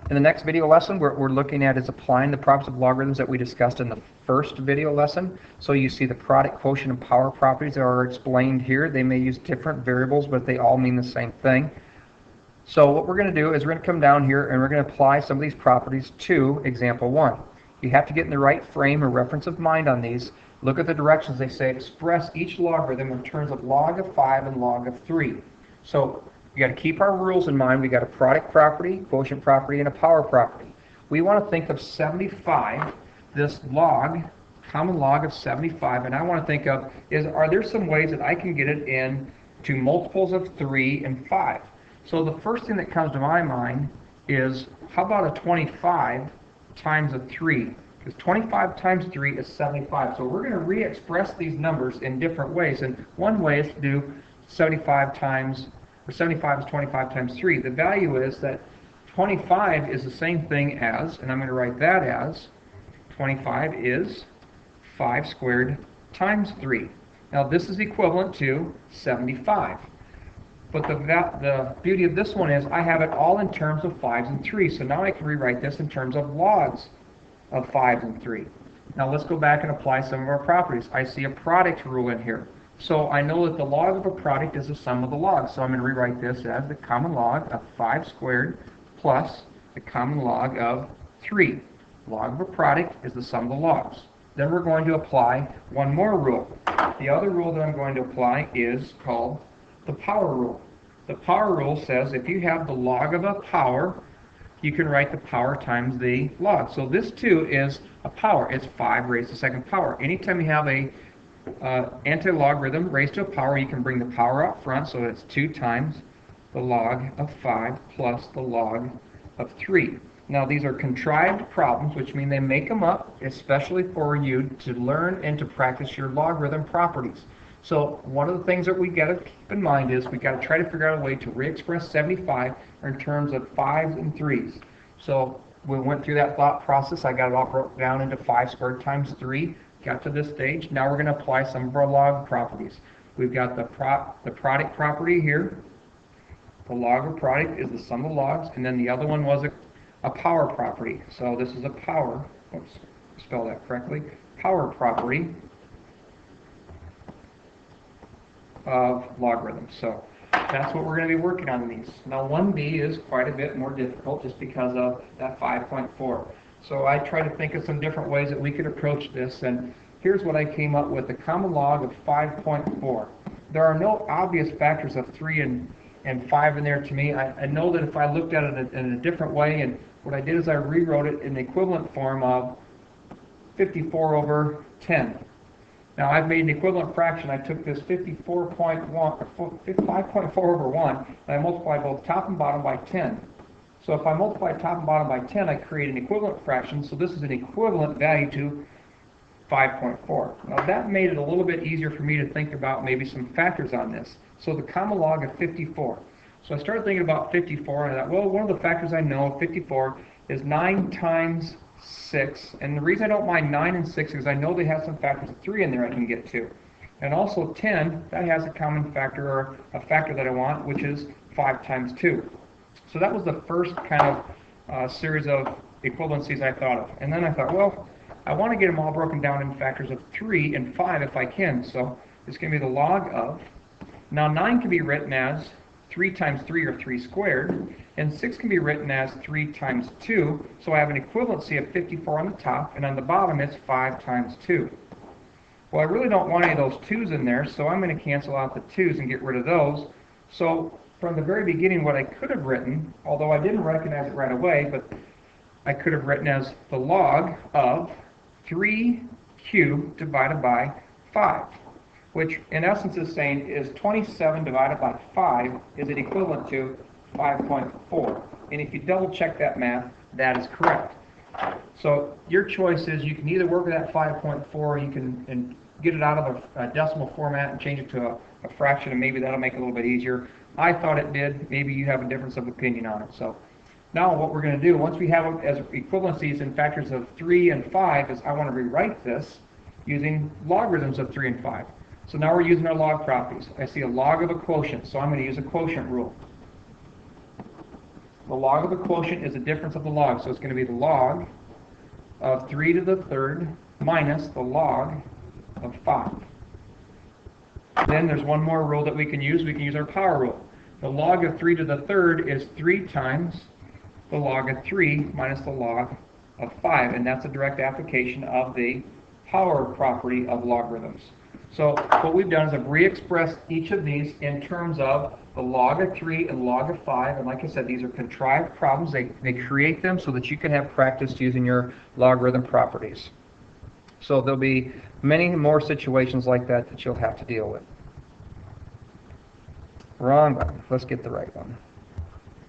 In the next video lesson, we're looking at is applying the properties of logarithms that we discussed in the first video lesson. So you see the product, quotient, and power properties that are explained here. They may use different variables, but they all mean the same thing. So what we're going to do is we're going to come down here and we're going to apply some of these properties to example 1. You have to get in the right frame or reference of mind on these. Look at the directions. They say express each logarithm in terms of log of 5 and log of 3. So we got to keep our rules in mind. We got a product property, quotient property, and a power property. We want to think of 75, this log, common log of 75, and I want to think of are there some ways that I can get it in to multiples of 3 and 5? So the first thing that comes to my mind is, how about a 25 times a 3? Because 25 times 3 is 75. So we're going to re-express these numbers in different ways. And one way is to do 75 is 25 times 3. The value is that 25 is the same thing as, and I'm going to write that as, 25 is 5 squared times 3. Now this is equivalent to 75. But the beauty of this one is I have it all in terms of 5s and 3s. So now I can rewrite this in terms of logs of 5 and 3. Now let's go back and apply some of our properties. I see a product rule in here. So I know that the log of a product is the sum of the logs. So I'm going to rewrite this as the common log of 5 squared plus the common log of 3. Log of a product is the sum of the logs. Then we're going to apply one more rule. The other rule that I'm going to apply is called the power rule. The power rule says if you have the log of a power, you can write the power times the log. So this too is a power. It's 5 raised to the second power. Anytime you have a anti-logarithm raised to a power, you can bring the power up front, so it's 2 times the log of 5 plus the log of 3. Now these are contrived problems, which mean they make them up especially for you to learn and to practice your logarithm properties. So one of the things that we got to keep in mind is we got to try to figure out a way to re-express 75 in terms of 5s and 3s. So we went through that thought process. I got it all broken down into 5 squared times 3. Got to this stage. Now we're going to apply some of our log properties. We've got the product property here. The log of product is the sum of logs, and then the other one was a power property. So this is a power, oops, spell that correctly, power property of logarithms. So that's what we're going to be working on in these. Now 1b is quite a bit more difficult just because of that 5.4. So I try to think of some different ways that we could approach this, and here's what I came up with: the common log of 5.4. There are no obvious factors of 3 and 5 in there to me. I know that if I looked at it in a different way, and what I did is I rewrote it in the equivalent form of 54 over 10. Now I've made an equivalent fraction. I took this 5.4 over 1, and I multiplied both top and bottom by 10. So if I multiply top and bottom by 10, I create an equivalent fraction. So this is an equivalent value to 5.4. Now that made it a little bit easier for me to think about maybe some factors on this. So the common log of 54. So I started thinking about 54, and I thought, well, one of the factors I know of 54 is 9 times 6. And the reason I don't mind 9 and 6 is I know they have some factors of 3 in there I can get to. And also 10, that has a common factor, or a factor that I want, which is 5 times 2. So that was the first kind of series of equivalencies I thought of. And then I thought, well, I want to get them all broken down in factors of 3 and 5 if I can. So it's going to be the log of, now 9 can be written as 3 times 3, or 3 squared, and 6 can be written as 3 times 2. So I have an equivalency of 54 on the top, and on the bottom it's 5 times 2. Well, I really don't want any of those 2's in there, so I'm going to cancel out the 2's and get rid of those. So from the very beginning, what I could have written, although I didn't recognize it right away, but I could have written as the log of 3 cubed divided by 5, which in essence is saying is 27 divided by 5 is it equivalent to 5.4. And if you double check that math, that is correct. So your choice is you can either work with that 5.4, or you can get it out of a decimal format and change it to a fraction, and maybe that'll make it a little bit easier. I thought it did. Maybe you have a difference of opinion on it. So now what we're going to do, once we have it as equivalencies in factors of 3 and 5, is I want to rewrite this using logarithms of 3 and 5. So now we're using our log properties. I see a log of a quotient, so I'm going to use a quotient rule. The log of the quotient is the difference of the log. So it's going to be the log of 3 to the third minus the log of 5. Then there's one more rule that we can use. We can use our power rule. The log of 3 to the third is 3 times the log of 3 minus the log of 5. And that's a direct application of the power property of logarithms. So what we've done is I've re-expressed each of these in terms of the log of 3 and log of 5. And like I said, these are contrived problems. They create them so that you can have practice using your logarithm properties. So there'll be many more situations like that that you'll have to deal with. Wrong button. Let's get the right one.